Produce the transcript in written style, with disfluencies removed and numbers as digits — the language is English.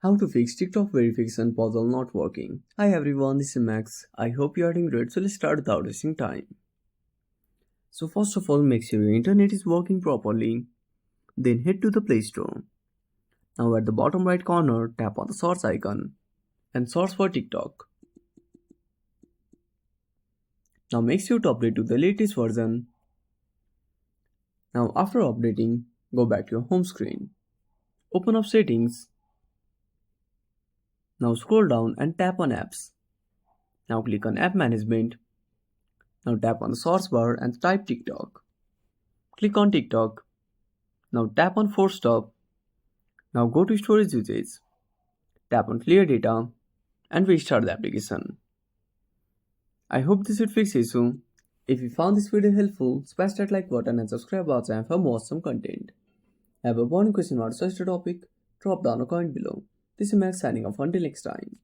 How to fix TikTok verification puzzle not working. Hi everyone, this is Max. I hope you are doing great. So let's start without wasting time. So first of all, make sure your internet is working properly. Then head to the Play Store. Now at the bottom right corner, tap on the search icon and search for TikTok. Now make sure to update to the latest version. Now after updating, go back to your home screen. Open up settings. Now scroll down and tap on apps. Now click on app management. Now tap on the search bar and type TikTok. Click on TikTok. Now tap on force stop. Now go to storage usage. Tap on clear data and restart the application. I hope this will fix the issue. If you found this video helpful, smash that like button and subscribe our channel for more awesome content. Have a burning question or such a topic? Drop down a comment below. This is Max signing off until next time.